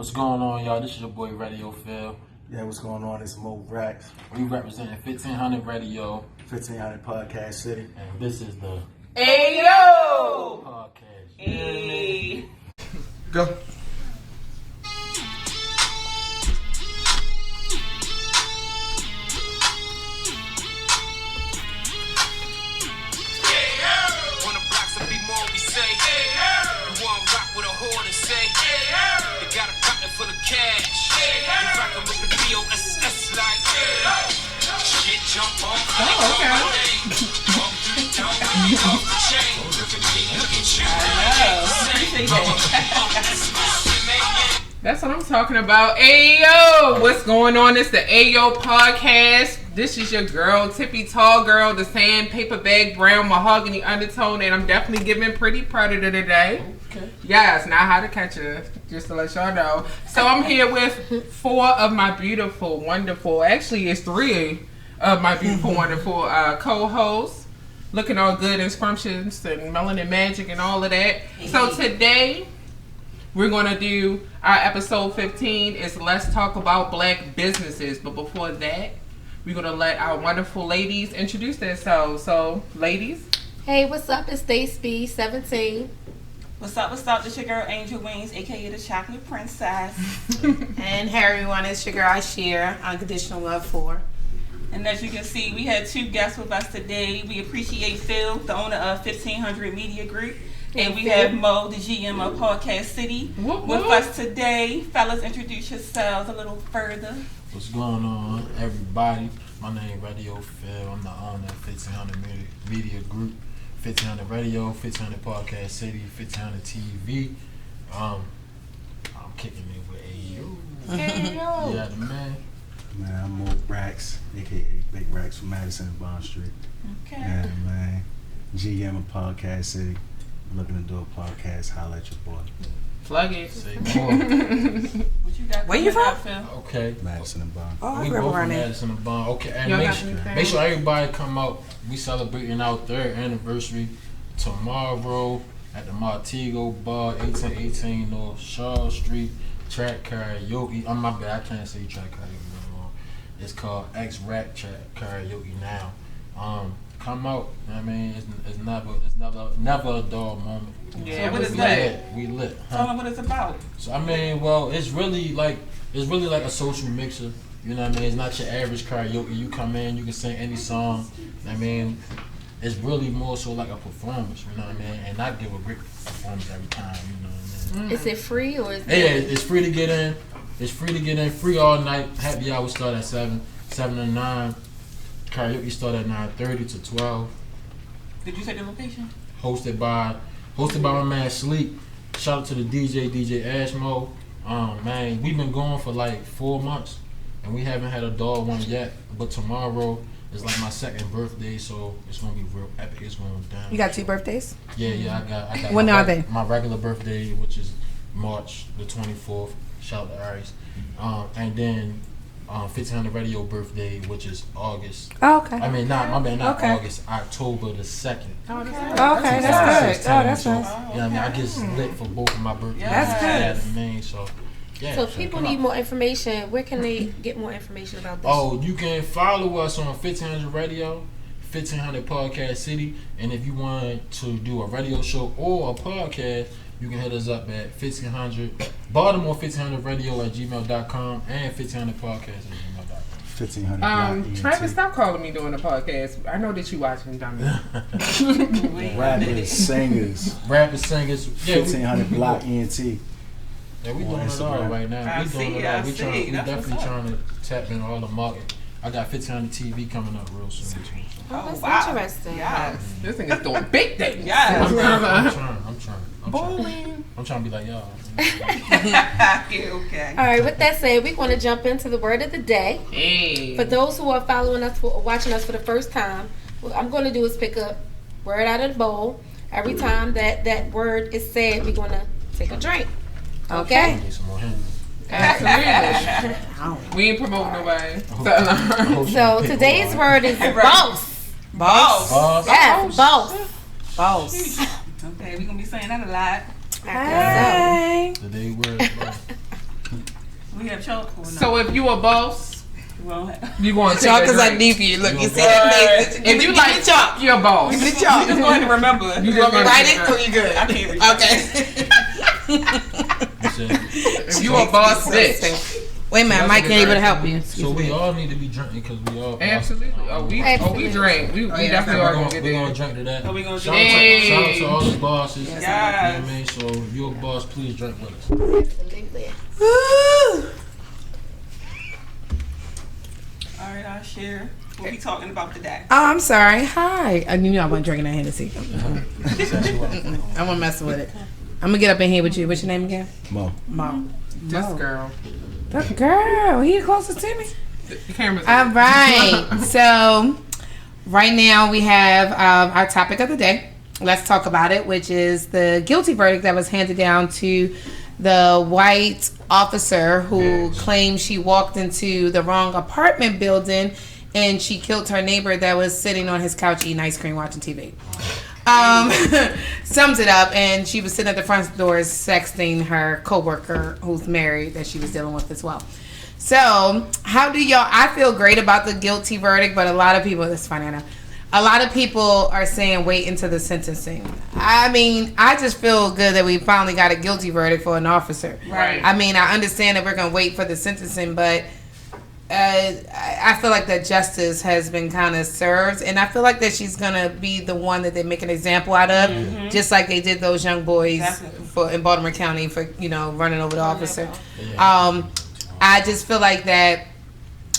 What's going on, y'all? This is your boy Radio Phil. Yeah, what's going on? It's Mo Brax. We representing 1500 Radio, 1500 Podcast City. and this is the Ayooo! podcast. Hey. Go. That's what I'm talking about. Ayooo! What's going on? It's the Ayooo podcast. This is your girl, Tippy Tall Girl, the sandpaper bag, brown mahogany undertone, and I'm definitely giving pretty predator today. Okay. Yes, not how to catch her, just to let y'all know. So I'm here with four of my beautiful, wonderful, actually it's three of my beautiful, wonderful co-hosts. Looking all good and scrumptious and melanin magic and all of that. So today, we're going to do our episode 15 is Let's Talk About Black Businesses. But before that, we're going to let our wonderful ladies introduce themselves. So, ladies. Hey, what's up? It's Stacy, 17. What's up? This your girl Angel Wings, aka the Chocolate Princess. And hey everyone, it's your girl Ashir, Unconditional Love 4. And as you can see, we had two guests with us today. We appreciate Phil, the owner of 1500 Media Group. And we have Mo, the GM of Podcast City, with us today. Fellas, introduce yourselves a little further. What's going on, everybody? My name is Radio Phil. I'm the owner of 1500 Media Group, 1500 Radio, 1500 Podcast City, 1500 TV. I'm kicking it with Ayooo. Yeah, the man. Man, I'm Mo Brax, aka Big Brax from Madison and Bond Street. Okay. Yeah, man. GM of Podcast City. Looking to do a podcast, holla at your boy. Plug it. Say more. What you got? Where you coming from? up, Phil? Okay. Madison and Bond. Oh, I We grew up both around from there. Madison and Bond. Okay, and Y'all make got sure, anything? make sure everybody come out. We celebrating our 3rd anniversary tomorrow at the Montego Bar, 1818 North Shaw Street, Track Karaoke. Oh, my bad, I can't say Track Karaoke no more. It's called X-Rap Track Karaoke now. Come out. You know what I mean, it's never a dull moment. Yeah, So what is we that? lit. We lit. Tell them what it's about. So I mean, well, it's really like a social mixer. You know what I mean? It's not your average karaoke. You come in, you can sing any song. I mean, it's really more so like a performance. You know what I mean? And I give a great performance every time. You know what I mean? Is it free or is Yeah, it's free to get in. It's free to get in. Free all night. Happy hour start at 7 to 9. Karaoke start at 9:30 to 12. Did you say the location? Hosted by my man Sleep. Shout out to the DJ Ashmo. Man, we've been going for like 4 months and we haven't had a dog one yet. But tomorrow is like my 2nd birthday, so it's gonna be real epic. It's going down. You got 2 birthdays? Yeah, I got When my are they? My regular birthday, which is March the 24th. Shout out to Aries. And then 1500 Radio birthday, which is August. Oh, okay. I mean, not Okay. August, October the 2nd. Okay, that's good. Oh, that's so, nice. Yeah, I mean, I get lit for both of my birthdays. That's good. Yeah, I mean, so yeah. So if people come need out. more information, where can they get more information about this? Oh, you can follow us on 1500 Radio, 1500 Podcast City, and if you want to do a radio show or a podcast, you can hit us up at 1500 Baltimore 1500 Radio at gmail.com and 1500 Podcast at gmail.com. 1500 Block ENT. Travis, stop calling me during the podcast. I know that you watching, dummy. Rappers, singers. Rappers, singers, yeah, 1500 Block ENT. yeah, we on doing it all Instagram. right now. I We doing see, it all. I We see. That's definitely what's up. trying to tap in all the market. I got 1500 TV coming up real soon too. Oh, that's wow. interesting. Yes. This thing is doing big things. Yes. I'm trying. I'm trying to be like y'all. Okay. All right, with that said, we're going to jump into the word of the day. Hey. For those who are following us, watching us for the first time, what I'm going to do is pick a word out of the bowl. Every time that word is said, we're going to take a drink. Okay? Need some more Henry. Absolutely. We ain't promoting nobody. So today's word is boss. Boss. Boss. Yes, boss. Boss. Okay, we're going to be saying that a lot. I guess Hey. Today word. We have chalk or no? So if you a boss, Well, you going to Chalk take a is like drink. deep for you. Look, you see that face? If you like chalk, you're a boss. give me the you chalk. just going to remember. You You just want me to gonna write take it? a Or you good? I can't read. Okay. You said- If you a boss bitch. Wait a minute, Mike ain't able to help you. So we all need to be drinking because we all. Absolutely. We drink. We yeah, definitely are gonna get We're gonna there. drink to that. Oh, we gonna shout, drink. out to, shout out to all the bosses. Yes. You know what I mean? So if you're a boss, please drink with us. Absolutely. Woo. All right, I'll share. We'll be talking about today. Oh, I'm sorry. Hi. I knew I wasn't drinking that Hennessy. I wasn't messing with it. I'm gonna get up in here with you. What's your name again? Mo. Mo. This Mo. girl. That girl. He the closest to me. The camera's All right. So, right now we have our topic of the day. Let's talk about it, which is the guilty verdict that was handed down to the white officer who claimed she walked into the wrong apartment building and she killed her neighbor that was sitting on his couch eating ice cream watching TV. Sums it up, and she was sitting at the front door sexting her coworker who's married that she was dealing with as well. So, how do y'all? I feel great about the guilty verdict, but a lot of people. That's funny, I know. A lot of people are saying wait until the sentencing. I mean, I just feel good that we finally got a guilty verdict for an officer. Right. I mean, I understand that we're gonna wait for the sentencing, but I feel like that justice has been kind of served, and I feel like that she's gonna be the one that they make an example out of, just like they did those young boys in Baltimore County for running over the officer. I just feel like that.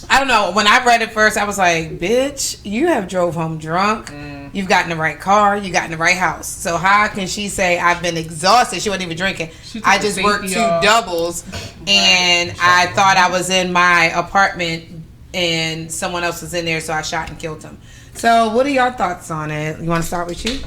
I don't know. When I read it first, I was like, "Bitch, you have drove home drunk. You've gotten the right car. You got in the right house. So how can she say I've been exhausted? She wasn't even drinking. I just worked two doubles, and I thought I was in my apartment, and someone else was in there, so I shot and killed him. So what are your thoughts on it? You want to start with you?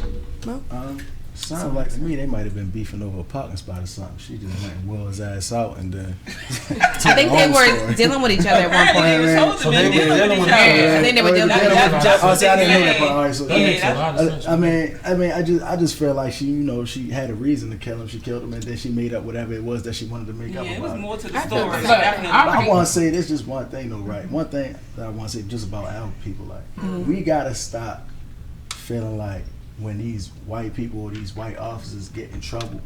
Sounds like to me they might have been beefing over a parking spot or something. She just went and wore his ass out and then. I think they were dealing with each other at one point. So they were dealing with I think they were dealing with each other. Oh, see, I didn't know that part. All right, so That makes a lot of sense. I just feel like she had a reason to kill him. She killed him, and then she made up whatever it was that she wanted to make up. Yeah, it about was more to the I feel story. that. Definitely. I want to say this just one thing though, right? One thing that I want to say just about our people, like we gotta stop feeling like when these white people or these white officers get in trouble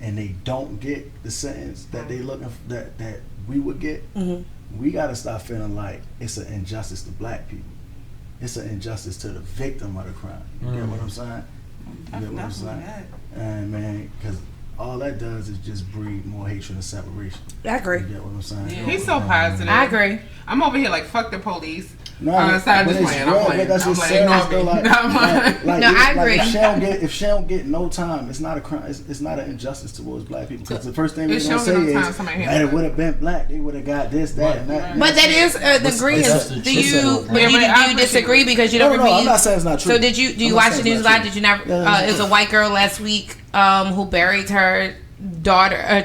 and they don't get the sentence that they looking for, that we would get, we gotta stop feeling like it's an injustice to black people. It's an injustice to the victim of the crime. You get what I'm saying? You get what I'm saying? And man, because all that does is just breed more hatred and separation. I agree. You get what I'm saying? Yeah. He's so positive. I agree. I'm over here like fuck the police. No, Inside but this it's plan, real, I'm playing. but that's I'm what like, serious ignore though. me. Like, No, I'm No, I agree. if she don't get no time, it's not a crime. It's not an injustice towards black people. Because the first thing If they're she gonna don't say get no time, is, somebody "Man, handle it would have been black. They would have got this, that, and that." But that is the agreement. it's- Do it's- you? But Yeah, do but I you disagree appreciate because you No, don't no, I'm remember? not saying it's not true. So did you? Do you I'm not watch the saying news it's not live? true. Did you never? Yeah, It was a white girl last week who buried her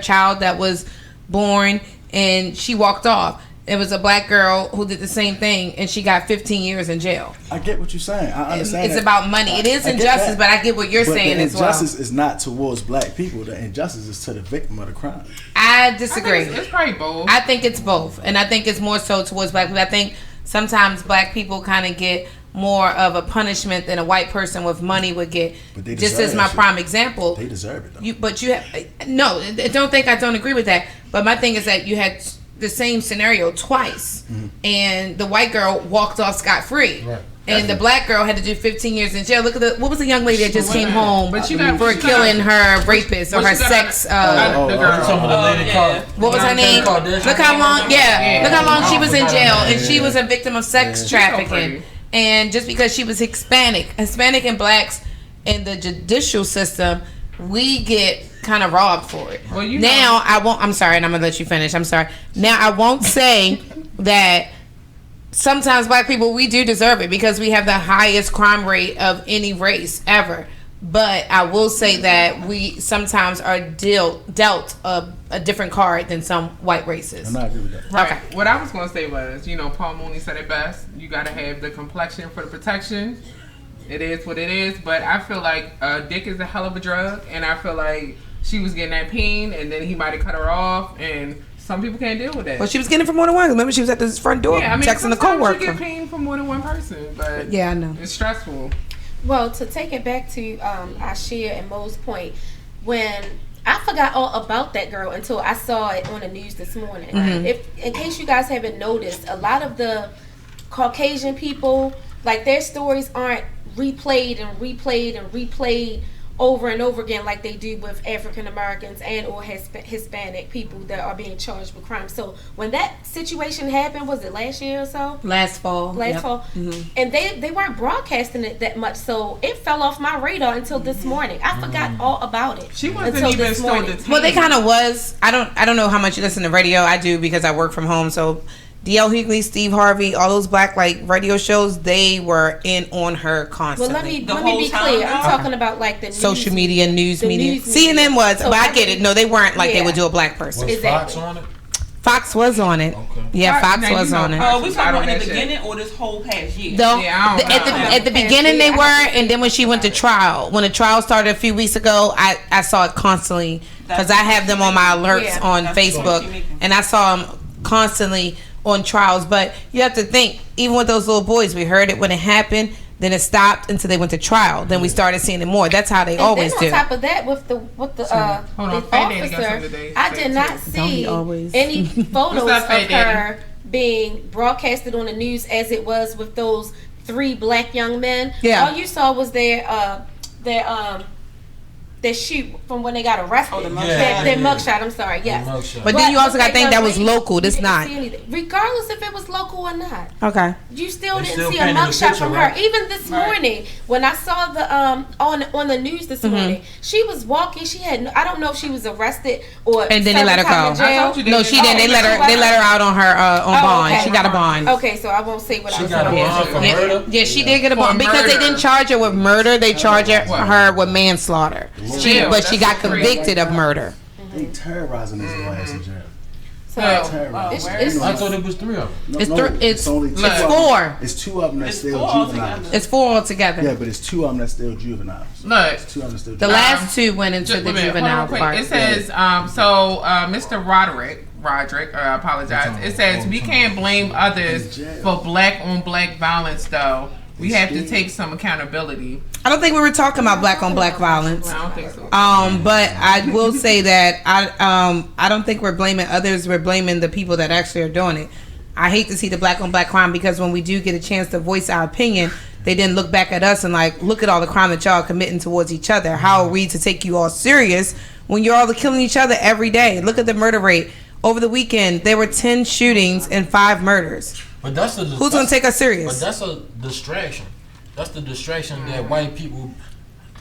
child that was born, and she walked off. It was a black girl who did the same thing, and she got 15 years in jail. I get what you're saying. I understand. It's that. about money. It is I get injustice, that. but I get what you're But saying the as well. injustice is not towards black people. The injustice is to the victim of the crime. I I disagree. think it's probably both. I think it's both, and I think it's more so towards black people. I think sometimes black people kind of get more of a punishment than a white person with money would get. But they Just deserve as my that prime example, They deserve it though. you have no. Don't think I don't agree with that. But my thing is that you had the same scenario twice, and the white girl walked off scot free. Right. And the black girl had to do 15 years in jail. Look at what was the young lady that just came home But you got for killing her rapist or But her you got- sex. the I'm girl. talking about the lady called. What was her name? Look how long. Yeah, look how long she was in jail, and she was a victim of sex trafficking. pretty. And just because she was Hispanic and blacks in the judicial system, we get kind of robbed for it. Well, you now know- I won't. I'm sorry, and I'm gonna let you finish. I'm sorry. Now I won't say that. Sometimes black people, we do deserve it because we have the highest crime rate of any race ever. But I will say that we sometimes are dealt a different card than some white races. I'm not agree with that. Right. Okay. What I was gonna say was, Paul Mooney said it best. You gotta have the complexion for the protection. It is what it is. But I feel like dick is a hell of a drug, and I feel like she was getting that pain, and then he might have cut her off, and Some people can't deal with that. Well, she was getting it from more than one. Remember, she was at the front door yeah, I mean, texting the sometimes coworker. you get pain from more than one person, but Yeah, I know. it's stressful. Well, to take it back to Ashia and Mo's point, when I forgot all about that girl until I saw it on the news this morning. If, in case you guys haven't noticed, a lot of the Caucasian people, like their stories aren't replayed and replayed and replayed over and over again like they do with African Americans and or Hispanic people that are being charged with crime. So when that situation happened, was it last year or so? Last fall. Fall. And they weren't broadcasting it that much, so it fell off my radar until this morning. I forgot all about it. She wasn't until even this still morning. detained. Well, they kind of was. I don't know how much you listen to radio. I do because I work from home. So D.L. Hughley, Steve Harvey, all those black like radio shows, they were in on her Well, constantly. let me whole be time clear. though? I'm talking about like the news, Social media, news the media. news CNN media. was, So but I I get it. No, they weren't like they Yeah. would do a black person. Was Exactly. Fox on it? Fox was on it. Okay. Yeah, Fox Now, you was know, on it. Fox Oh, we was talking out on about in that the shit. beginning or this whole past year? Though Yeah, I don't know. at the beginning they were, and then when she went to trial, when the trial started a few weeks ago, I saw it constantly because I have them on my alerts Yeah. on That's the point Facebook, she making. and I saw them constantly on trials. But you have to think, even with those little boys, we heard it when it happened. Then it stopped until they went to trial. Then we started seeing it more. That's how they And always then do. on top of that, with the Hold the on, Faye Daddy got something officer, today. I Say did it not too. Don't he see always? any photos What's of up, Faye Daddy? her being broadcasted on the news as it was with those 3 black young men. Yeah. All you saw was their shoot from when they got arrested. Oh, the mugshot. Their mugshot. I'm sorry. Yes. The mugshot. But then you also got to that think that young was lady, local. This you didn't not. see anything. Regardless if it was local or not. Okay. You still They didn't still see a painted the mugshot picture, from right? her. Even this morning, when I saw the on the news this morning, she was walking. She had I don't know if she was arrested or And then they let her serving time go. in jail. I told you No, she didn't. They let her out on her on bond. okay. She got a bond. Okay, so I won't say what She I was got a saying. bond for murder? Yeah, she did get a For bond because they murder. didn't charge her with murder. They charged her with manslaughter. Jail, But she that's got crazy. convicted of murder. They terrorizing this little ass in jail. So, Terrorizing. it's- I thought it was 3 of them. No, It's no, thr- it's- only 2 it's of them. 4. It's 2 of them that's It's still 4 juveniles. altogether. It's 4 altogether. Yeah, but it's 2 of them that's still juveniles. Look, 2 of them that's still The juveniles. last 2 went into just the a minute, hold juvenile on quick. part. It says, Mr. Roderick, I apologize. It says we can't blame others for black on black violence, though. We have to take some accountability. I don't think we were talking about black on black violence. I don't think so. But I will say that I don't think we're blaming others. We're blaming the people that actually are doing it. I hate to see the black on black crime because when we do get a chance to voice our opinion, they didn't look back at us and like, look at all the crime that y'all are committing towards each other. How are we to take you all serious when you're all killing each other every day? Look at the murder rate. Over the weekend, there were 10 shootings and 5 murders. But that's the Who's gonna take us serious? But that's a distraction. That's the distraction that white people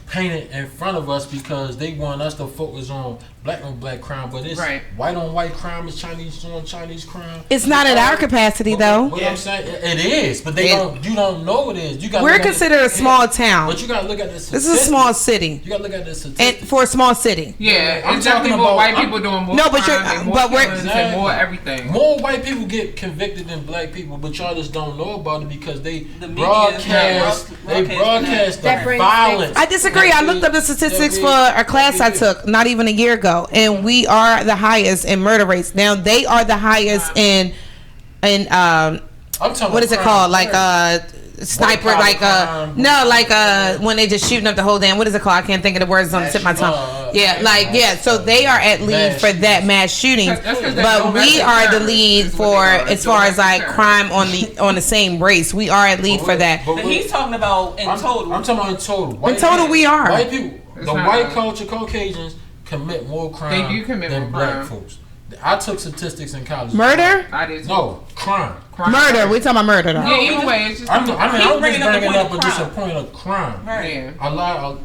painted in front of us because they want us to focus on black crime. But it's Right. white on white crime, is Chinese on Chinese crime. It's not at our capacity though. What I'm saying, it is, but you don't know it is. You got. We're considered a small town. But you got to look at this. This is a small city, You got to look at this and statistic. for a small city. Yeah, I'm it's definitely talking more about- white I'm- people doing more No, but crime you're- and more but we're- killings and more everything. More white people get convicted than black people, but y'all just don't know about it because they The media broadcast. They broadcast That the brings violence. I disagree. I looked up the statistics for a class I took not even a year ago, and we are the highest in murder rates. Now they are the highest in I'm talking what is it crime. called? Like sniper, White like collar crime. no, like when they just shooting up the whole damn. What is it called? I can't think of the words on the tip of my tongue. So they are at lead for that mass shooting, That's 'cause they but know we that's are the terrorists, lead is what for they are. as far as like Terrorists. crime on the same race. We are at lead for that. But he's talking about in total. I'm talking about in total. White In total, we are. White people, It's the not white right. culture, Caucasians commit more crime They do commit than more black crime. folks. I took statistics in college. Murder, I did too. No, crime. Crime. murder. We talking about murder though. Yeah, either way, it's just. I'm just bringing up the bringing point up of just a crime. point of crime. Yeah. A lot,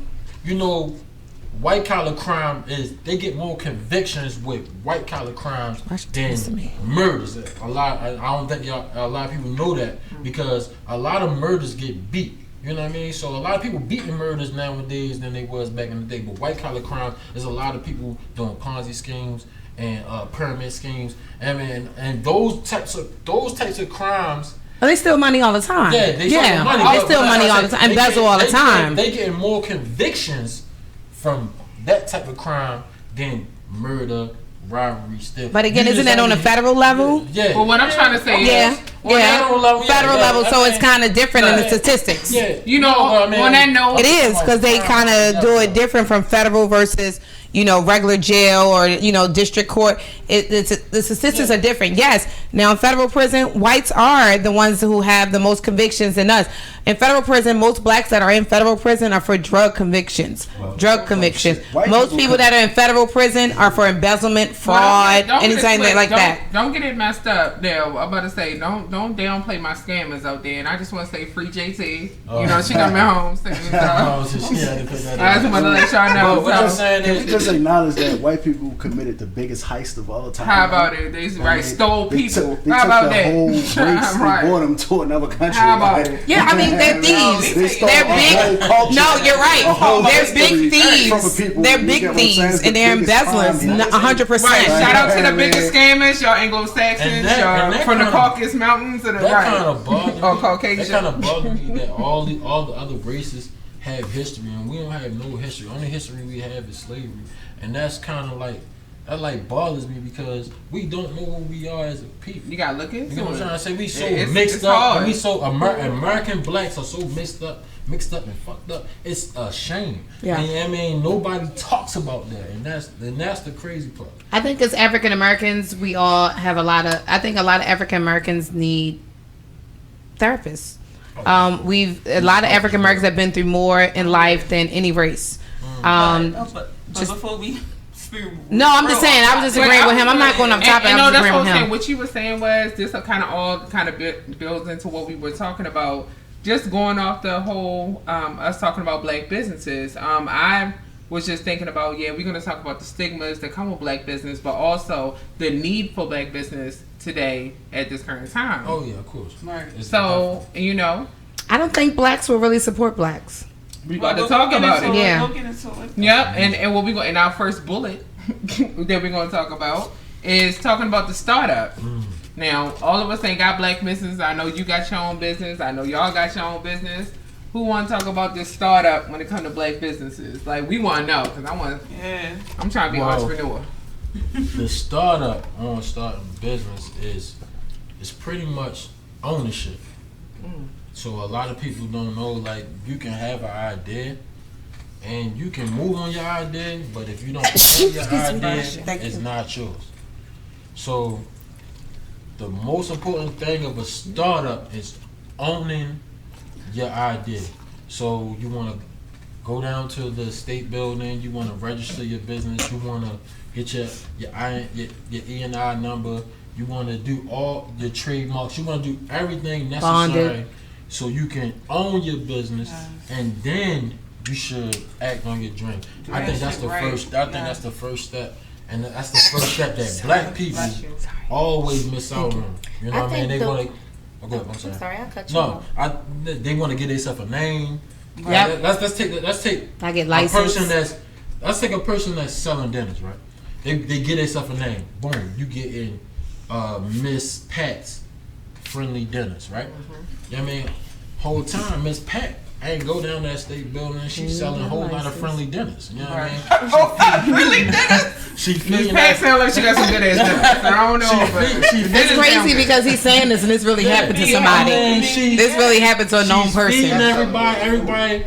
white collar crime is they get more convictions with white collar crimes than murders. A lot. I don't think a lot of people know that because a lot of murders get beat. You know what I mean? So a lot of people beating murders nowadays than they was back in the day. But white collar crime is a lot of people doing Ponzi schemes and pyramid schemes. And those types of crimes. Well, they steal money all the time. Yeah, they steal money. They steal money all the time. Embezzle all the time. They getting more convictions from that type of crime than murder, rivalry still. But again, You isn't just that on a have to- federal level? Yeah. Well, what I'm trying to say Yeah, is, federal level, yeah, federal yeah, level. I So mean- it's kind of different in the statistics. Yeah. you know, what I mean? on that note, It is because they kind of do it different from federal versus regular jail or district court. The statistics are different. Yes, now in federal prison, whites are the ones who have the most convictions than us. In federal prison, most blacks that are in federal prison are for drug convictions. White Most people people that are in federal prison are for embezzlement, fraud, Don't get it anything twisted. like Don't- that. Don't get it messed up. Now, I'm about to say, don't downplay my scammers out there. And I just want to say, free JT. She coming home. Singing Oh, stuff. so she had to put that I just in. want to let y'all know. But what I'm So, saying Can we is, just acknowledge that white people committed the biggest heist of all time? how about it? They stole They people. took, they How took about the that? whole race and Right. brought them to another country. How about Like, it? Yeah, I mean they're thieves. They stole They're a whole big. culture, No, you're a right. whole They're history big from thieves. the people. They're You big get what I'm saying? thieves It's the and they're biggest crime embezzlers. behind it. 100%. Right, shout out to the Man. biggest scammers, y'all Anglo-Saxons, And that y'all from the kinda- Caucasus Mountains, or the that kind right, of bothered me. or Caucasian. That kind of bothered me that all the other races have history and we don't have no history. Only history we have is slavery, and that's kind of like that bothers me because we don't know who we are as a people. You gotta look into You know what I'm it. trying to say? We so It's mixed up, hard. and we so American blacks are so mixed up and fucked up. It's a shame. Yeah. And, I mean, nobody talks about that, and that's the crazy part. I think as African Americans, we all have I think a lot of African Americans need therapists. A lot of African Americans have been through more in life than any race. But just- before we No, I'm just saying. I was just agreeing with him. I'm not going off topic. And I was that's agreeing what with I'm saying. him. What you were saying was this kind of builds into what we were talking about. Just going off the whole us talking about black businesses. I was just thinking about we're going to talk about the stigmas that come with black business, but also the need for black business today at this current time. Oh yeah, of course. Right. It's So I don't think blacks will really support blacks. we about to talk about it. Yeah. We'll get into it. Yep, and what we go in our first bullet that we're going to talk about is talking about the startup. Now, all of us ain't got black business. I know you got your own business. I know y'all got your own business. Who want to talk about this startup when it comes to black businesses? Like, we want to know because I'm trying to be an entrepreneur. The startup on starting business is pretty much ownership. So a lot of people don't know, like, you can have an idea and you can move on your idea, but if you don't own your idea, it's not yours. So the most important thing of a startup is owning your idea. So you want to go down to the state building, you want to register your business, you want to get your E&I number, you want to do all your trademarks, you want to do everything necessary Bonded. so you can own your business, and then you should act on your dream. I think that's the first. I think that's the first step, and that's the first step that black people always miss out on. You know I what I mean? think They the- want to. Okay, I'm I'm sorry. sorry, I cut you No, off. they want to get themselves a name. Yep. Let's take I get a licensed. person let's take a person that's selling dinners, right? They get themselves a name. Boom, you get in Miss Pat's Friendly Dinners, right? You know what I mean? Whole time Miss Pat ain't go down that state building. She's selling a whole lot of friendly dinners. You know what I mean? Really did. She Miss feeding Pat that. sound like she got some good ass nuts. I don't know, but It's crazy because he's saying this and this really happened to somebody. This really happened to a known She's feeding person. everybody.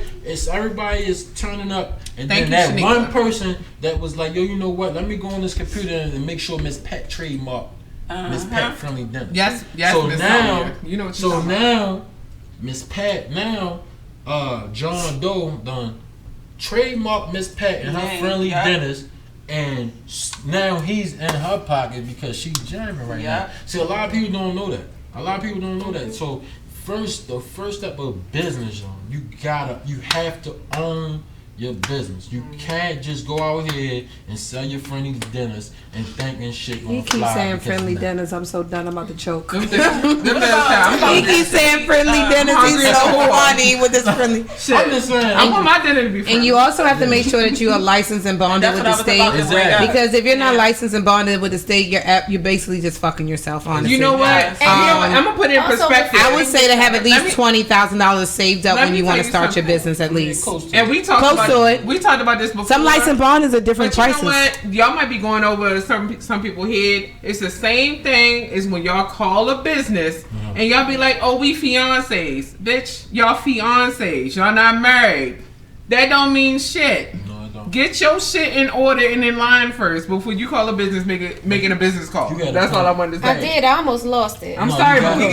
Everybody is turning up, and Thank then you, that Shanika. one person that was like, "Yo, you know what? Let me go on this computer and make sure Miss Pat trademark Miss Pat Friendly Dinner." yes, So Miss now, Sonia. You know what you're so talking about. now, Miss Pat John Doe done trademark Miss Pat and her Man, friendly yeah. dinners, and now he's in her pocket because she's jamming right Yeah. now. See, a lot of people don't know that. A lot of people don't know that. So the first step of business, you have to own your business. You can't just go out here and sell your friendly dinners and thinking shit gonna He keeps fly saying because friendly it's not. dinners. I'm so done. I'm about to choke. Them I'm He keeps saying friendly dinners. He's so funny with this friendly. I'm just saying. I want my dinner to be friendly. And you also have to make sure that you are licensed and bonded That's with what the I was about to state. bring up. Because if you're not licensed and bonded with the state, you're basically just fucking yourself. Honestly, You know what? Yes. And you know what? I'm gonna put it in Also, perspective. I would say to have at Let me- least $20,000 saved up let when me you want tell to you start your something. business at least. Close to And we talked Close about saw it. We talked about this before. Some lights and bond is a different But you prices. know what? Y'all might be going over some people's head. It's the same thing as when y'all call a business and y'all be like, "Oh, we fiancés, bitch. Y'all fiancés. Y'all not married." That don't mean shit. No, it don't. Get your shit in order and in line first before you call a business. Making a business call. That's all I wanted to say. I did. I almost lost it. I'm sorry, but we got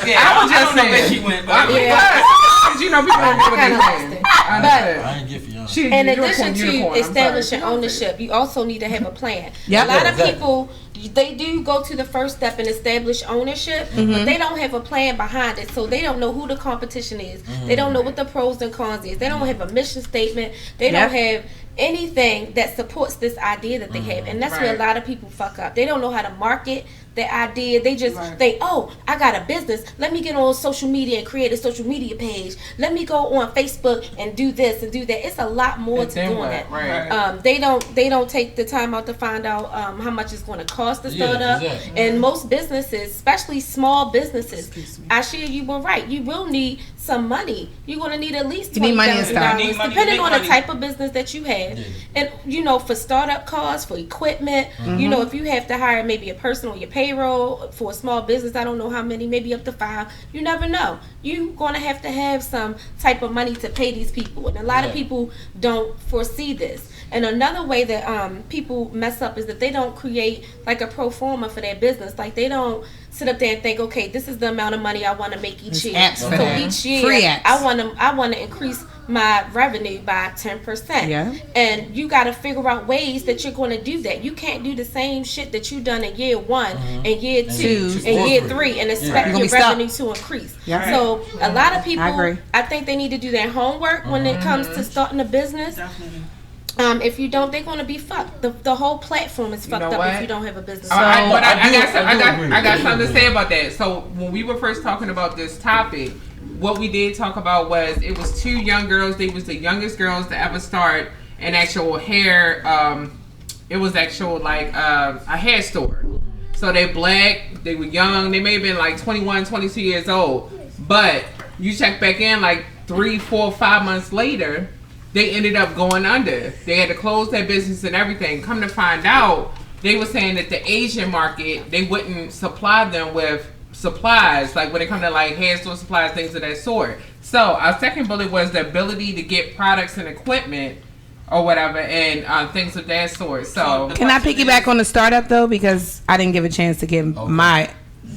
Yeah, I was just I don't know where saying. she went, but Because you know people don't get what I kinda they lost saying. it. I understand. I ain't get for y'all. She- In unicorn, addition to unicorn, I'm establishing sorry. ownership, you also need to have a plan. Yep. A lot Yeah, of exactly. people, they do go to the first step and establish ownership, but they don't have a plan behind it. So they don't know who the competition is. They don't know what the pros and cons is. They don't have a mission statement. They don't have anything that supports this idea that they have. And that's where a Right. lot of people fuck up. They don't know how to market their idea. They just think, oh, I got a business. Let me get on social media and create a social media page. Let me go on Facebook and do this and do that. It's a lot more And to then doing what? that. Right. They don't take the time out to find out how much it's going to cost to Yeah, start up. exactly. And most businesses, especially small businesses, I share you were right. You will need some money. You're going to need at least You need money to $20,000, start. You need money to depending make on money. the type of business that you have. Yeah. And for startup costs, for equipment, if you have to hire maybe a person on your payroll for a small business, I don't know how many, maybe up to 5. You never know. You're going to have some type of money to pay these people. And a lot of people don't foresee this. And another way that people mess up is that they don't create like a pro forma for their business. Like they don't sit up there and think, okay, this is the amount of money I want to make each There's year. apps for So that. each year, Free apps. I want to increase my revenue by 10%. Yeah. And you got to figure out ways that you're going to do that. You can't do the same shit that you done in year 1 and year 2 and year 3 and expect You're your gonna be stuck. revenue to increase. Yeah. So a lot of people, I agree. I think they need to do their homework when it comes to starting a business. definitely. If you don't, they're going to be fucked. The whole platform is fucked know up what? if you don't have a business. I got something to say about that. So when we were first talking about this topic, what we did talk about was it was 2 young girls. They was the youngest girls to ever start an actual hair. It was actual like a hair store. So they black. They were young. They may have been like 21, 22 years old. But you check back in like 3, 4, 5 months later, they ended up going under. They had to close their business and everything. Come to find out, they were saying that the Asian market, they wouldn't supply them with supplies, like when it comes to like hair store supplies, things of that sort. So our second bullet was the ability to get products and equipment or whatever, and things of that sort. So Can I piggyback on the startup though? Because I didn't give a chance to give my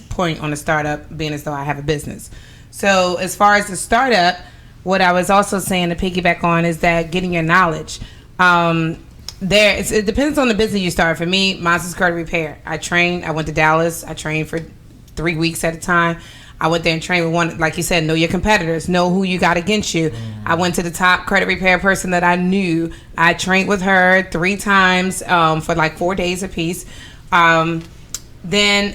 point on the startup, being as though I have a business. So as far as the startup, what I was also saying to piggyback on is that getting your knowledge. It depends on the business you start. For me, mine's is credit repair. I went to Dallas. I trained for 3 weeks at a time. I went there and trained with one, like you said, know your competitors, know who you got against you. I went to the top credit repair person that I knew. I trained with her 3 times for like 4 days apiece. Then,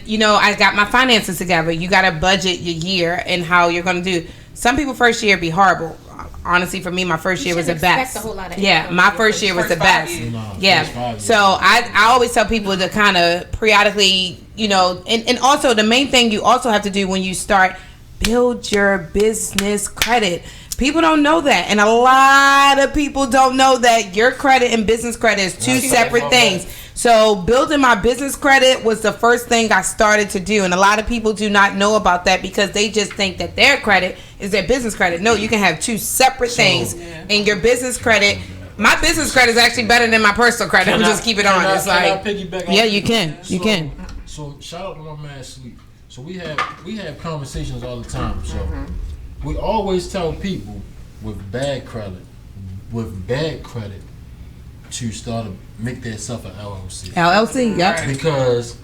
I got my finances together. You got to budget your year and how you're going to do. Some people first year be horrible. Honestly, for me, my first year was the shouldn't best. expect a whole lot of Yeah, income my for first year was the first 5 best. years. No, first 5 Yeah. years. So I always tell people to kind of periodically, and also the main thing you also have to do when you start, build your business credit. People don't know that, and a lot of people don't know that your credit and business credit is 2 separate things. So building my business credit was the first thing I started to do, and a lot of people do not know about that because they just think that their credit is their business credit. No, you can have 2 separate things in your business credit. My business credit is actually better than my personal credit. I'm just keep it honest. Yeah, you can. You can. So shout out to my man Sleep. So we have conversations all the time. So we always tell people with bad credit to start to make themselves an LLC. LLC, yep. Because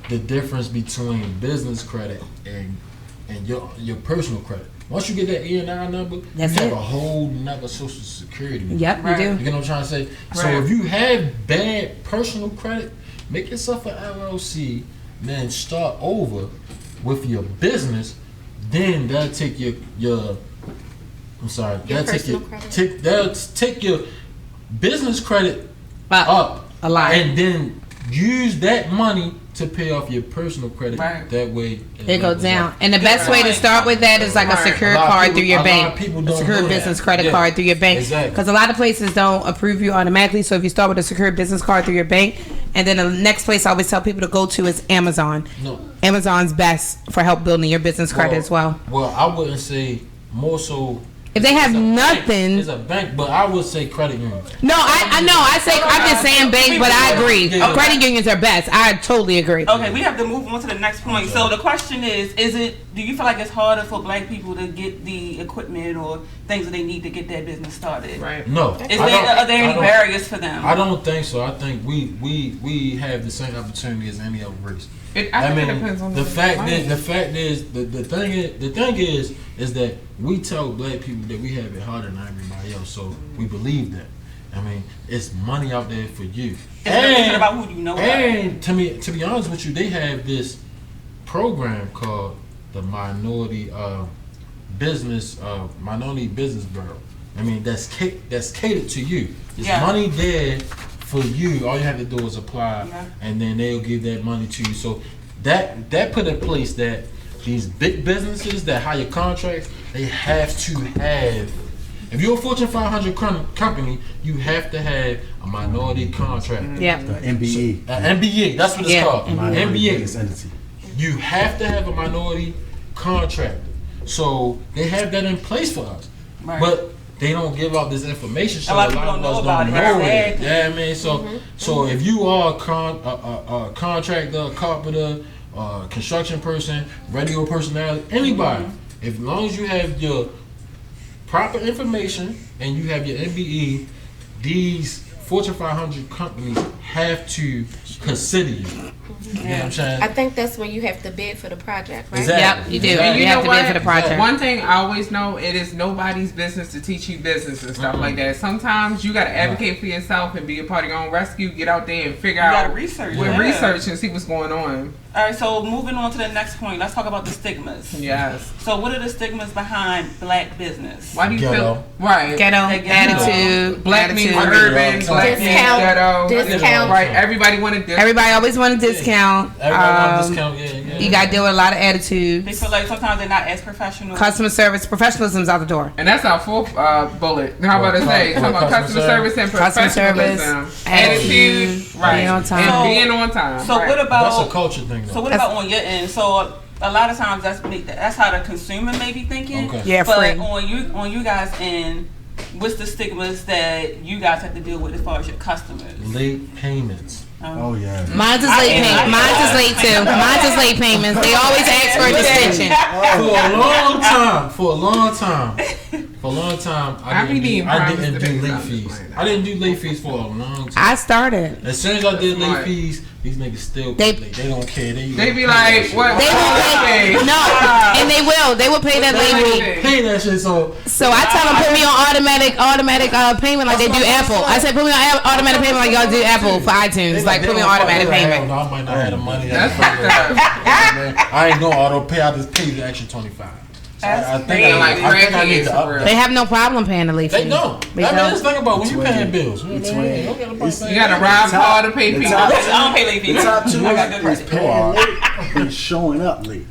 the difference between business credit and your personal credit. Once you get that E&I number, That's you have it. a whole nother social security. Yep, you do. You know what I'm trying to say? So if you have bad personal credit, make yourself an LLC, then start over with your business. Then that'll take your personal credit. that'll take your business credit up a lot. and then use that money to pay off your personal credit. Right. That way It goes down. up. And the best way to start with that is like a Right. secure A lot of card people- through your a lot of bank. people A don't secure know business that. credit Yeah. card through your bank. Exactly. Because a lot of places don't approve you automatically. So if you start with a secure business card through your bank, and then the next place I always tell people to go to is Amazon. No. Amazon's best for help building your business credit as well. Well, I wouldn't say more so. If they have it's a bank. nothing, It's a bank, but I would say credit union. no, I know. I'm just saying bank, but I agree. Yeah. Credit unions are best. I totally agree. Okay, we have to move on to the next point. So the question is it, do you feel like it's harder for black people to get the equipment or things that they need to get their business started? Right. No. Are there any barriers for them? I don't think so. I think we have the same opportunity as any other race. I think it depends on the thing is that we tell black people that we have it harder than everybody else, so we believe that. I mean, it's money out there for you. It's about who you know. And to be honest with you, they have this program called the Minority Business Bureau. I mean, that's catered to you. There's money there for you. All you have to do is apply, and then they'll give that money to you. So that put in place that these big businesses that hire contracts, they have to have. If you're a Fortune 500 company, you have to have a minority contract. Yeah. The MBE. MBA, that's what it's called. Minority MBA. Business Entity. You have to have a minority contractor. So they have that in place for us. Right. But they don't give out this information, so A lot of people don't know about it. it. Yeah, I mean, so if you are a contractor, a carpenter, construction person, radio personality, anybody, as long as you have your proper information and you have your MBE, these Fortune 500 companies have to consider you. You know what I'm saying? I think that's when you have to bid for the project, right? Exactly. Yep, you do. Exactly. You have to bid for the project. One thing I always know, it is nobody's business to teach you business and stuff like that. Sometimes you got to advocate for yourself and be a part of your own rescue. Get out there and figure You out gotta research. research and see what's going on. All right, so moving on to the next point, let's talk about the stigmas. Yes. So what are the stigmas behind black business? Why do you Ghetto. feel right? Ghetto, Ghetto. attitude, Black means attitude. urban, black means Discount. ghetto. Discount. Right. Everybody wanted discount. Everybody always want a discount. Everybody want a discount, yeah. You got to deal with a lot of They attitudes. feel like sometimes they're not as professional. Customer service, professionalism's out the door. And that's our fourth bullet. How about I say? Talking about customer service and Customer professionalism, service, attitude, right, being on time. and So- being on time. So right. what about That's a culture thing, though. So what about on your end? So a lot of times that's how the consumer may be thinking. Okay. Yeah, But free. on you guys end, what's the stigmas that you guys have to deal with as far as your customers? Late payments. Oh yeah. Mine's is late payment. Mine's is late too. Mine's is late payments. They always ask for an extension. For a long time, I didn't do late fees. I didn't do late fees for a long time. I started. As soon as I did late Smart. fees, these niggas still They- late. They don't care. They be like, what? They will pay. No, and they will. They will pay that late fee. Pay that shit. So So I tell them put me on automatic payment like they do Apple. I said put me on automatic payment like y'all do Apple for iTunes. Like put me on automatic payment. I might not have the money. That's fucked up. I ain't doing auto pay. I just pay the extra 25. So I think crazy. Like I think I need crackheads to for up real. that. They have no problem paying the late fee. They don't. They I mean, don't. just think about when you It's paying way- bills. You know it's what I mean? way- You don't gotta it's- pay You gotta The rob top- hard to pay the people. top- I don't pay late fees. The top two I got good is credit. paying late and showing up late.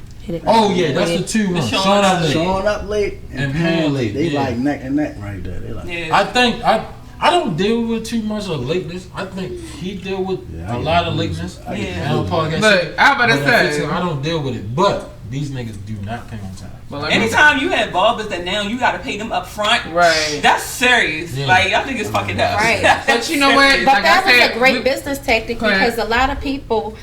Oh yeah, that's the two ones. Showing Showing up up. late. Showing up late And paying late, They yeah. like neck and neck right there. They like. Yeah. I think I don't deal with too much of lateness. I think he deal with Yeah, I a lot get of blues. lateness. I get Yeah. And podcast. Look, I about to But if say. it's- I don't deal with it. But these niggas do not pay on time. But let me- Anytime you have barbers that now you gotta pay them up front, Right. that's serious. Yeah. Like y'all think it's fucking up. Right. But you know what? But Like that I said, was a great we- business tactic Go ahead. because a lot of people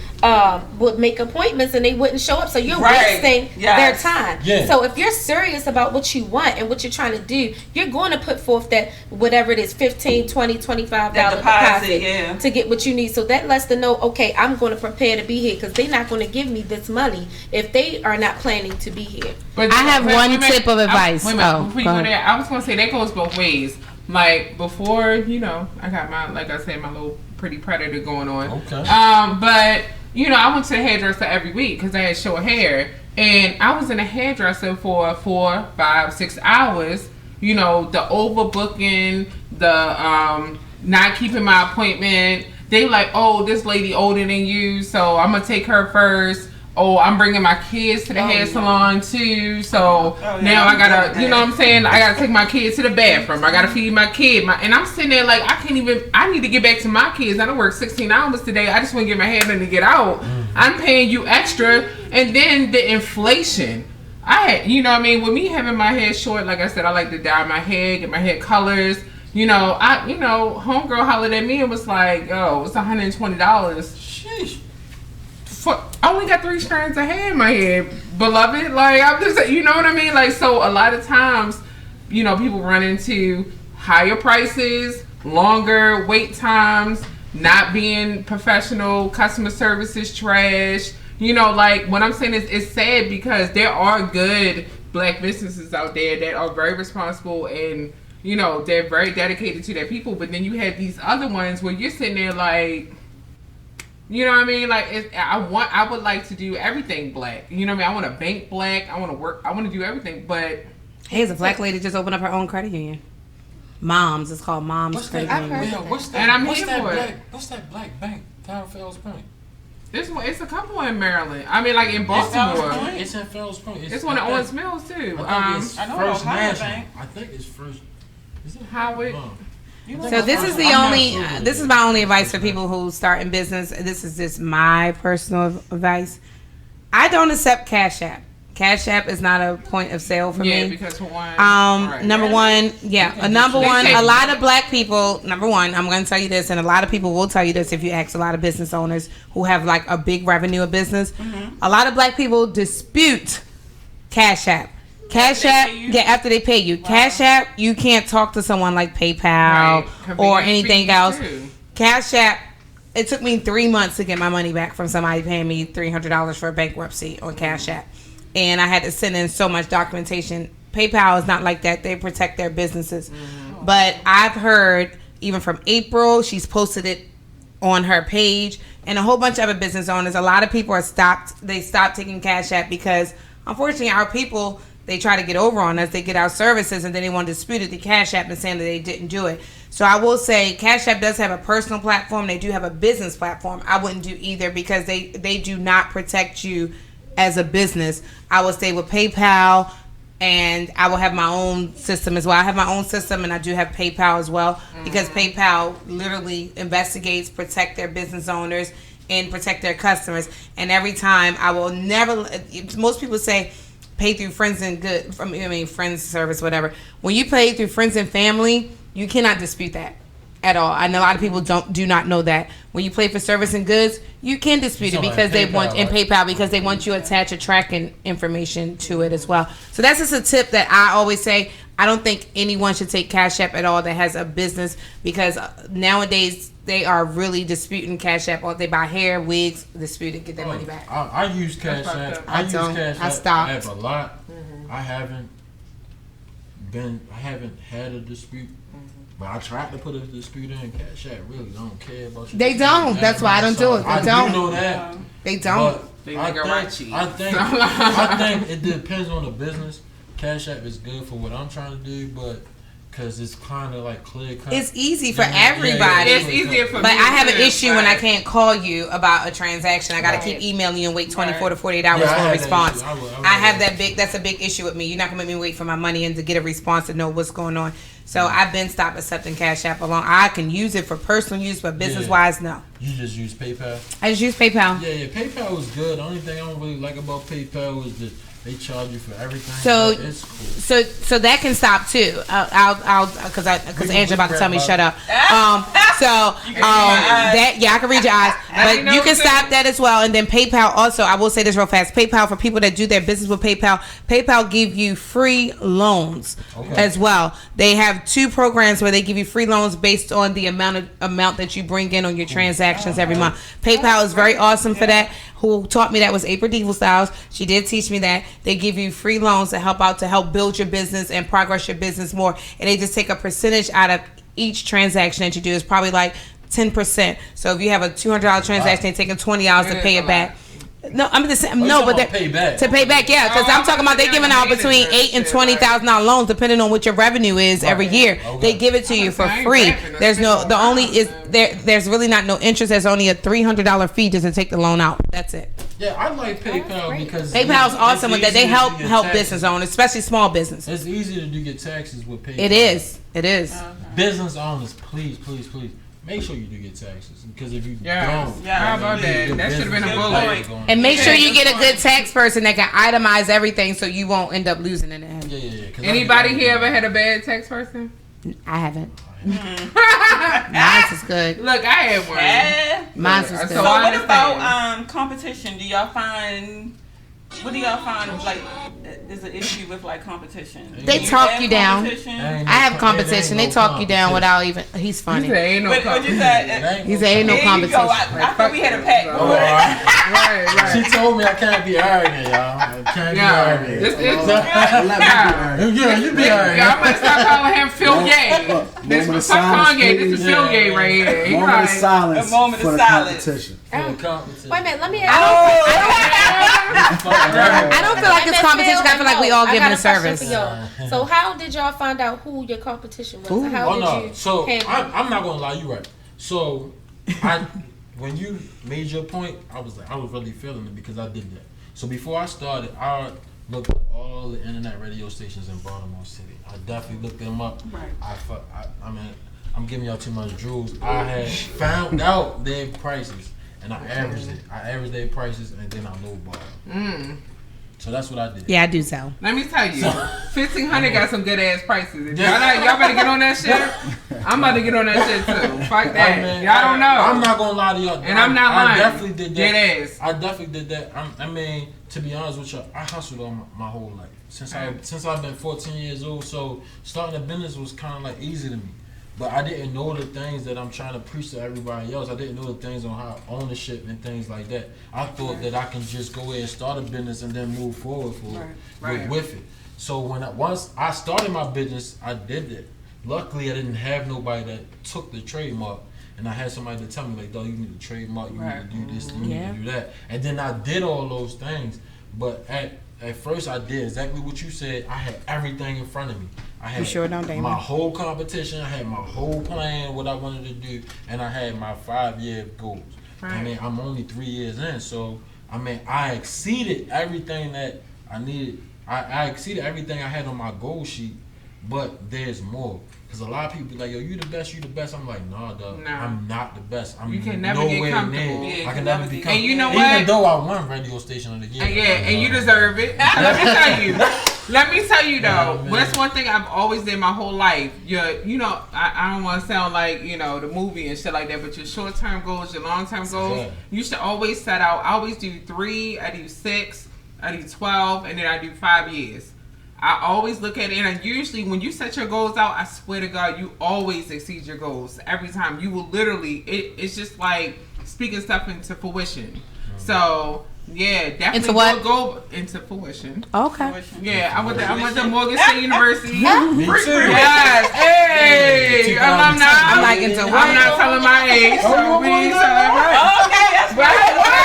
would make appointments and they wouldn't show up. So you're Right. wasting Yes. their time. Yeah. So if you're serious about what you want and what you're trying to do, you're going to put forth that whatever it is, $15, $20, $25 That deposit, yeah. to get what you need. So that lets them know, okay, I'm going to prepare to be here because they're not going to give me this money if they are not planning to be here. But I have wait, one wait a minute. tip of advice. Wait a minute. Oh, Before you go go ahead. there, I was gonna say that goes both ways. Like before, I got my, like I said, my little pretty predator going on. Okay. But I went to the hairdresser every week because I had short hair, and I was in a hairdresser for 4, 5, 6 hours. The overbooking, the not keeping my appointment. they like, oh, this lady older than you, so I'm gonna take her first. Oh, I'm bringing my kids to the hair salon too, so now I gotta, you know what I'm saying? I gotta take my kids to the bathroom. I gotta feed my kid. And I'm sitting there like, I need to get back to my kids. I don't work 16 hours today. I just want to get my hair done to get out. I'm paying you extra. And then the inflation. You know what I mean? With me having my hair short, like I said, I like to dye my hair, get my hair colors. You know, homegirl hollered at me and was like, oh, it's $120. Sheesh. I only got 3 strands of hair in my head, beloved. Like, I'm just, you know what I mean? Like, so a lot of times, you know, people run into higher prices, longer wait times, not being professional, customer service is trash. You know, like, what I'm saying is, it's sad because there are good black businesses out there that are very responsible and, you know, they're very dedicated to their people. But then you have these other ones where you're sitting there like, you know what I mean? Like, I would like to do everything black. You know what I mean? I want to bank black. I want to work. I want to do everything. But hey, a black lady just opened up her own credit union. Moms. It's called Moms Credit Union. What's that? And I'm what's here that for black, it. What's that black bank? Town Fells Point. It's a couple in Maryland. I mean, like in Baltimore. It's in Fells Point. It's one of Owens Mills too. I think it's I know First Ohio National. Bank. I think it's First. Is it Howard? So this is this is my only advice for people who start in business. This is just my personal advice. I don't accept Cash App. Cash App is not a point of sale for me. Yeah, because for one. Number one, a lot of black people, number one, I'm going to tell you this, and a lot of people will tell you this if you ask a lot of business owners who have like a big revenue of business. A lot of black people dispute Cash App. Cash App, after they pay you. Wow. Cash App, you can't talk to someone like PayPal or anything else. Too. Cash App, it took me 3 months to get my money back from somebody paying me $300 for a bankruptcy on Cash App. And I had to send in so much documentation. PayPal is not like that. They protect their businesses. But I've heard, even from April, she's posted it on her page, and a whole bunch of other business owners, a lot of people stopped taking Cash App because, unfortunately, our people, they try to get over on us. They get our services, and then they want to dispute the Cash App and saying that they didn't do it. So I will say Cash App does have a personal platform. They do have a business platform. I wouldn't do either because they do not protect you as a business. I will stay with PayPal, and I will have my own system as well. I have my own system, and I do have PayPal as well because PayPal literally investigates, protect their business owners, and protect their customers. And every time, I will never. Most people say pay through friends and friends service, whatever. When you pay through friends and family, you cannot dispute that at all. I know a lot of people do not know that. When you pay for service and goods, you can dispute it because they want in PayPal because they want you to attach a tracking information to it as well. So that's just a tip that I always say. I don't think anyone should take Cash App at all that has a business because nowadays they are really disputing Cash App. Or they buy hair, wigs, dispute it, get their money back. I use Cash App. I stopped. I have a lot. I haven't had a dispute. But I tried to put a dispute in. Cash App really don't care about you. They don't. That's why I don't do it. They don't. I do know that. They don't. I think it depends on the business. Cash App is good for what I'm trying to do, but because it's kind of like clear cut. It's easy for everybody. It's easier for me. But I have an issue when I can't call you about a transaction. I got to keep emailing you and wait 24 to 48 hours for a response. I have that big. That's a big issue with me. You're not gonna make me wait for my money and to get a response to know what's going on. So I've been stopped accepting Cash App along. I can use it for personal use, but business wise, no. You just use PayPal? I just use PayPal. Yeah, PayPal is good. The only thing I don't really like about PayPal is that they charge you for everything. So it's cool. So that can stop too. I'll because Angela about to tell me shut up. That I can read your eyes, but you can stop that as well. And then PayPal also. I will say this real fast. PayPal for people that do their business with PayPal. PayPal give you free loans as well. They have 2 programs where they give you free loans based on the amount that you bring in on your transactions every month. PayPal is very awesome for that. Who taught me that was April Devil Styles. She did teach me that. They give you free loans to help build your business and progress your business more. And they just take a percentage out of each transaction that you do. It's probably like 10%. So if you have a $200 transaction, they're taking $20 to pay it back. No, I'm just saying. Oh, you No, talking but about pay back. to pay back, yeah, because Oh, I'm talking about they they're giving gonna out need between it. $8,000 and $20,000 loans, depending on what your revenue is every year. Okay. They give it to you for I ain't free. rapping. There's no, the only is Man. there's really not no interest. There's only a $300 fee just to take the loan out. That's it. Yeah, I like PayPal great. because PayPal's it's awesome with that. They easy to help do your help taxes. business owners, especially small businesses. It's easy to do your taxes with PayPal. It is. It is. Business owners, please, make sure you do your taxes because if you Yeah. don't, Yeah. How about that? your That should've been a business bullet. is going- And make sure you Yeah. get a good tax person that can itemize everything so you won't end up losing in the end. Yeah. 'cause Anybody I- here ever had a bad tax person? I haven't. Mine's is good. Look, I had one. Yeah. Mine's was So good. So I what understand. about competition? Do y'all find what do y'all find like is an issue with like competition? They Do you talk have you down. competition? Ain't I have no- competition. it They ain't talk no you down without even. He's He funny. said ain't no What you competition. said? He said ain't no There you go. competition. I thought we had a pact. Oh, all right. Right. She told me I can't be arrogant, y'all. I can't Yeah. be This arrogant. is. Yeah, you be Y'all arrogant. better stop calling him Phil Gay. Moment This of is fuck silence, Kanye. This is please. Phil Gay right here. He Moment of like, silence A moment for of the silence. competition. Wait a minute, let me I ask. don't feel like it's competition. I feel like we all giving a service. So how did y'all find out who your competition was? Ooh. How Oh did no! you So handle it? I'm not gonna lie, you right. So when you made your point, I was really feeling it because I did that. So before I started, I looked at all the internet radio stations in Baltimore City. I definitely looked them up. Right. I mean, I'm giving y'all too much jewels. I had found out their prices and I averaged it. I averaged their prices and then I lowballed them. So that's what I did. Yeah, I do so. Let me tell you, 1,500 got some good ass prices. If y'all better get on that shit. I'm about to get on that shit too. Fuck that. I mean, y'all don't know. I'm not gonna lie to y'all. And I'm not lying. I definitely did that. Dead ass. I definitely did that. I mean, to be honest with y'all, I hustled all my whole life since I've been 14 years old. So starting a business was kind of like easy to me. But I didn't know the things that I'm trying to preach to everybody else. I didn't know the things on how ownership and things like that. I thought that I can just go ahead and start a business and then move forward with it. So once I started my business, I did that. Luckily, I didn't have nobody that took the trademark. And I had somebody to tell me, like, dog, you need a trademark, you need to do this, you need to do that. And then I did all those things. But at first, I did exactly what you said. I had everything in front of me. I had You sure don't, Damon? my whole competition. I had my whole plan, what I wanted to do. And I had my 5-year goals. Right. I mean, I'm only 3 years in. So, I mean, I exceeded everything that I needed. I exceeded everything I had on my goal sheet. But there's more. Because a lot of people be like, yo, you the best. I'm like, nah, dog. Nah. I'm not the best. I'm You can never get nowhere comfortable. near. Yeah, I can never be comfortable. And you know Even what? though I won radio station of the year. And you deserve it. Let me tell you though. Yeah, man. That's one thing I've always did my whole life. I don't want to sound like the movie and shit like that, but your short term goals, your long term goals, Yeah. you should always set out. I always do 3, I do 6, I do 12, and then I do 5 years. I always look at it, and usually when you set your goals out, I swear to God, you always exceed your goals every time. You will literally. It's just like speaking stuff into fruition. So yeah, definitely Into what? go into fruition. Okay. Yeah, I went to Morgan State University. Me too. Yes, hey, alumni. I'm like into what? I'm not telling my age. So we ain't telling my Okay, that's right.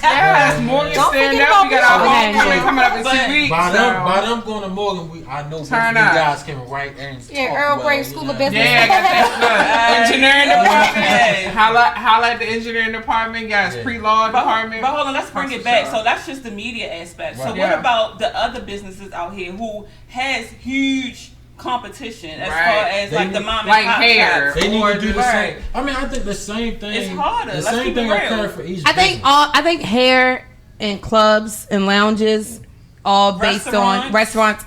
Yes, Morgan Don't stand forget up. We got our about homecoming Morgan. coming up in But 2 weeks. By so. them going to Morgan, I know both of you Turn up. guys can write and Yeah, talk Earl well, Grey you School know. of Business. Yeah, I got that. Look, engineering Okay. department. Holla at the engineering department, guys. Yeah. Pre-law But department. hold on, let's bring it back. So that's just the media aspect. So Right. what Yeah. about the other businesses out here who has huge competition as Right. far as They like the need- mom and like pop hair. shops? They need to do the Right. same. I mean, I think the same thing. It's harder. The Let's same keep thing it real. occur for each. I think hair and clubs and lounges, all based on restaurants.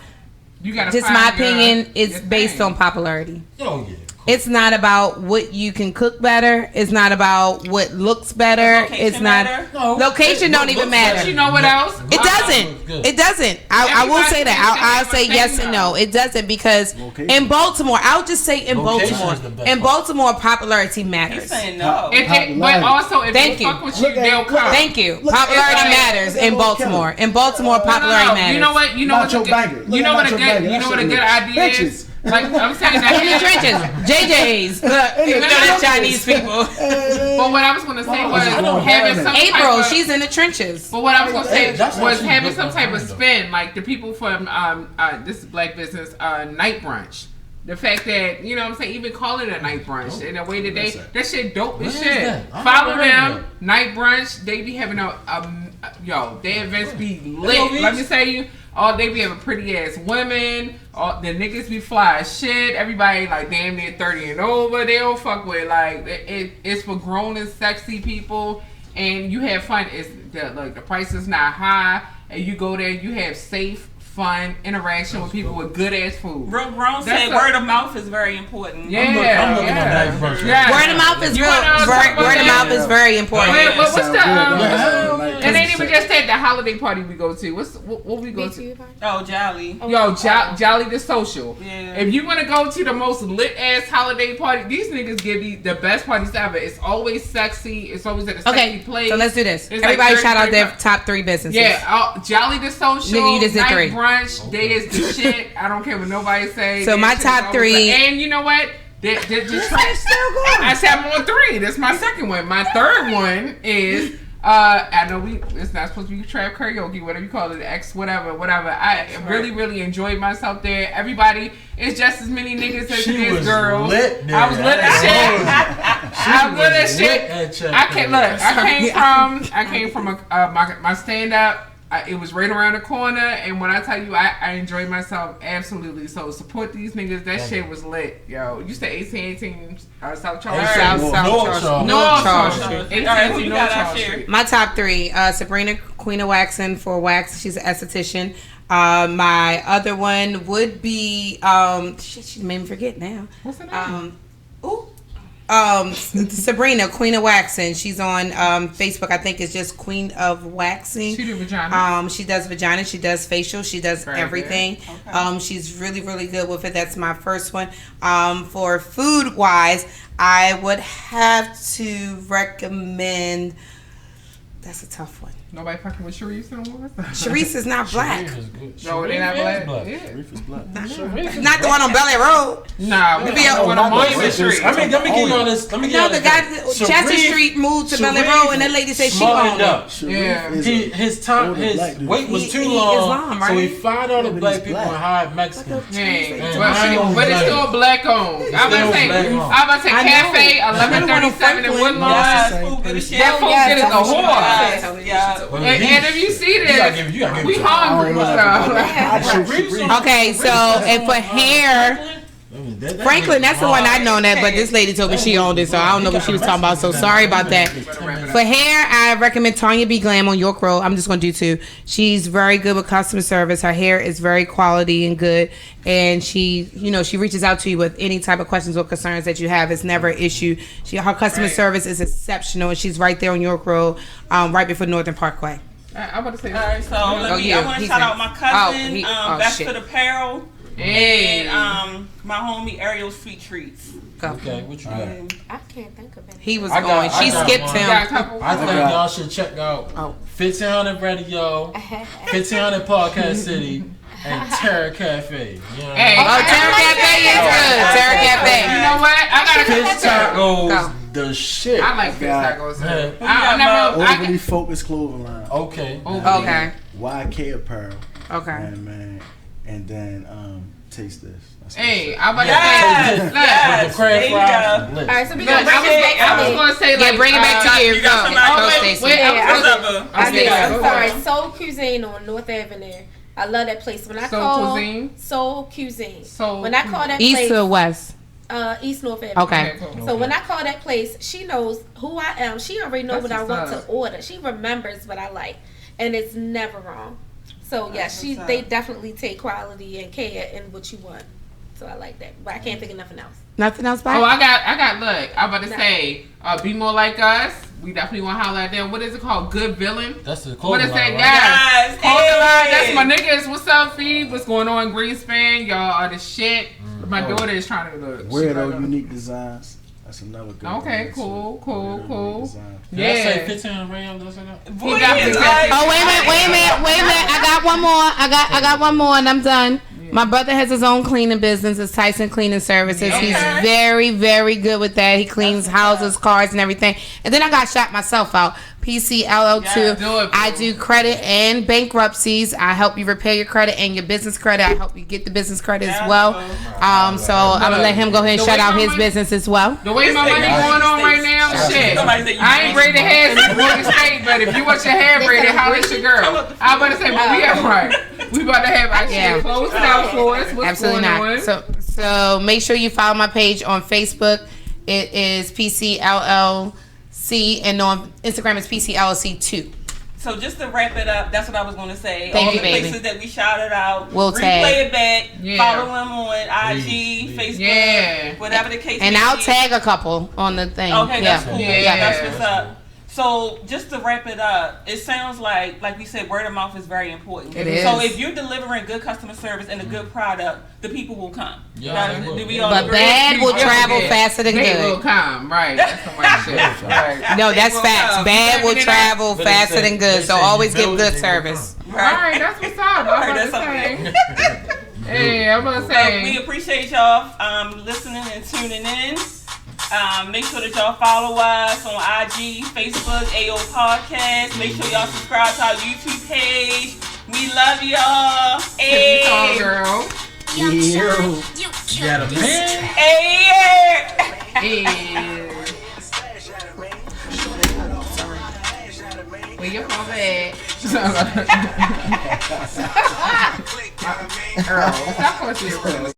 You gotta Just find my your- opinion, it's your based thing. on popularity. Oh yeah. It's not about what you can cook better. It's not about what looks better. Location It's not matter? No. location don't even matter. But you know what else? It doesn't. It doesn't. I will say that. I'll say Everybody yes and no. It doesn't because Location. in Baltimore, I'll just say in Location Baltimore, is the best in part. Baltimore, popularity He's matters. saying no. But also, if Thank they you. fuck with you, Look at- they'll look come. at- Thank you. Look, Popularity it's like- matters it's in like Baltimore. In Baltimore, popularity matters. You know what? You know what a Nacho good. Banger. You That know what a shit good. Nacho You know what a Banger. good idea Bitches. is. Like I'm saying In the that. trenches, JJ's. Even though that's Chinese people. But what I was gonna say was having some April, type of, she's in the trenches. But what I was gonna say That's was actually having good some type of behind, though. spin, like the people from this is black business night brunch. The fact that, you know what I'm saying, even call it a night brunch in a way that that shit dope as What is shit. that? I Follow never heard of them, night brunch, they be having their events be lit. Let me tell you, they be having pretty ass women, the niggas be fly as shit, everybody like damn near 30 and over, they don't fuck with, like, it's for grown and sexy people, and you have fun. The price is not high, and you go there, you have safe, fun interaction with people with good ass food. Ron said word of mouth is very important. Yeah, I'm looking at that version. Yeah. Word of mouth is You real. wanna talk about Word of that? mouth is very important. Wait, what's Sound the good. it ain't even just at the holiday party we go to. What we go to? Oh, Jolly. Yo, Jolly the Social. Yeah. If you want to go to the most lit ass holiday party, these niggas give you the best parties ever. It's always sexy. It's always at a sexy place. So let's do this. It's Everybody like shout out their 30. top 3 businesses. Yeah, Jolly the Social, Nigga, you just did night 3. brunch, they is the shit. I don't care what nobody say. So That my shit is top always 3 lit. And you know what? I said I'm on 3. That's my second one. My third one is I know it's not supposed to be trap karaoke, whatever you call it, X whatever. I really enjoyed myself there. Everybody, it's just as many niggas as it is girls. I was lit as shit. I was lit as shit. I came from my stand up. It was right around the corner, and when I tell you, I enjoyed myself absolutely. So support these niggas. That shit was lit, yo. You said 1818 South Charles Street. North Charles Street. 1818 North Charles Street. My top 3: Sabrina, Queen of Waxing for wax. She's an esthetician. My other one would be she made me forget now. What's her name? Sabrina, Queen of Waxing. She's on Facebook. I think it's just Queen of Waxing. She do vagina. She does vagina. She does facial. She does Very everything. Okay. She's really good with it. That's my first one. For food wise, I would have to recommend. That's a tough one. Nobody fucking with Sharice no more? Sharice is not black. No, they not black. Yeah. Reef is black. Not the one on Belly Road. Nah, we be on Monument Street. I mean, let me get you on this. No, the guy, Chester Street moved to Belly Road, and that lady said she owned it. Yeah. His weight was too He long, Islam, right? so he fired all the Yeah, but black he's people black. and hired Mexicans. Yeah, mine but it's was still black owned. I'm about to say, black owned. I know. Cafe 1137 in Woodlawn. Yes, Same food good person. as shit. That food Yes, good as a that's what whore. she Yeah. And if you see You gotta this, give it we to her. hungry. I So. Sharice. Okay, so and for hair, Franklin, that's the one I know that, but this lady told me she owned it, so I don't know what she was talking about. So sorry about that. For hair, I recommend Tanya B. Glam on York Road. I'm just gonna do 2. She's very good with customer service. Her hair is very quality and good, and she reaches out to you with any type of questions or concerns that you have. It's never an issue. Her customer service is exceptional, and she's right there on York Road, right before Northern Parkway. I'm about to say. All right, so I want to he's shout out next. my cousin, Best shit. Foot Apparel, Hey. and my homie Ariel Sweet Treats. Go. Okay, what you got? I can't think of it. He was I got- going. I She got skipped one. You got a him. couple? I think Okay. y'all should check out 1500 Radio, 1500 Podcast City, and Terra Cafe. You know Hey. Oh, Terra Cafe is good. Terra You Cafe. know what? I got a Fish tacos, Go. the shit. I like fish God. tacos. Yeah. I never. Overly focused clothing line. Okay. Okay. YK apparel. Okay. Man. And then taste this. That's Hey, I'm about to Yes, say. Look, yes. With the crab There you fries go. and bliss. All right, so we look, gonna bring this back I was to me. gonna say like. Yeah, bring it back to you. you got Go. somebody- Go, Oh, Stacey. wait, Yeah, What's up, boo? I did. Yeah, I'm go sorry. ahead. Soul Cuisine on North Avenue. I love that place. When I Soul call Cuisine? Soul Cuisine. Soul When I call that East place, or west? East North Avenue. Okay. cool. So when I call that place, she knows who I am. She already knows That's what I what's want up. to order. She remembers what I like, and it's never wrong. So yeah, That's what's they up. definitely take quality and care in what you want. So I like that, but I can't think of nothing else. Nothing else, Bye. Oh, I got. Look, I'm about to say, be more like us. We definitely want to holler at them. What is it called? Good Villain. That's the What clothing is that, line, guys? Yes, Clothing line. hey. That's my niggas. What's up, Feed? What's going on, Greenspan? Y'all are the shit. My daughter is trying to look. she Weirdo like, Unique Designs. That's another good Okay, one. cool, cool, Weirdo cool. Unique Designs. Did I say Yeah. 1500 Radio? Did I say that? Boy, got you me like- Oh, wait a minute. I got one more. I got one more, and I'm done. My brother has his own cleaning business. It's Tyson Cleaning Services. Okay. He's very, very good with that. He cleans houses, cars, and everything. And then I got shot myself out. PCLO2. Yeah, do it, I boo. do credit and bankruptcies. I help you repair your credit and your business credit. I help you get the business credit as well. So I'm gonna let him go ahead and The shout way out my his money- business as well. The way my money going on right now, shit. I ain't braided hair in Morgan State, but if you want your hair braided, holla at your girl. I'm about to say, but we have right. We about to have our shit close it out for us. What's Absolutely going not. on? So make sure you follow my page on Facebook. It is PCLLC, and on Instagram it's PCLLC2. So just to wrap it up, that's what I was going to say. Thank All you, the baby. places that we shouted out, We'll replay tag. it back, Yeah. follow them on IG, Facebook, Yeah. whatever the case And may I'll be. tag a couple on the thing. Okay, that's cool. Yeah. That's what's up. So just to wrap it up, it sounds like we said, word of mouth is very important. It is. So if you're delivering good customer service and a good product, the people will come. Yeah, Now, they will. do we all But agree? bad will Yeah. travel faster than They will good. come, right? That's some white shit. Right. No, that's They will facts. come. Bad will They travel But faster they say- than good. they So say always you give build good it, they will service. All right, that's what's up. I'm Alright, about to that's say. Hey, I'm about to So we say. appreciate y'all listening and tuning in. Make sure that y'all follow us on IG, Facebook, Ayooo Podcast. Make sure y'all subscribe to our YouTube page. We love y'all. Hey, Hey, girl. Ew. You got a man? hey. Hey. Where your phone at? Earl, stop pushing your phone.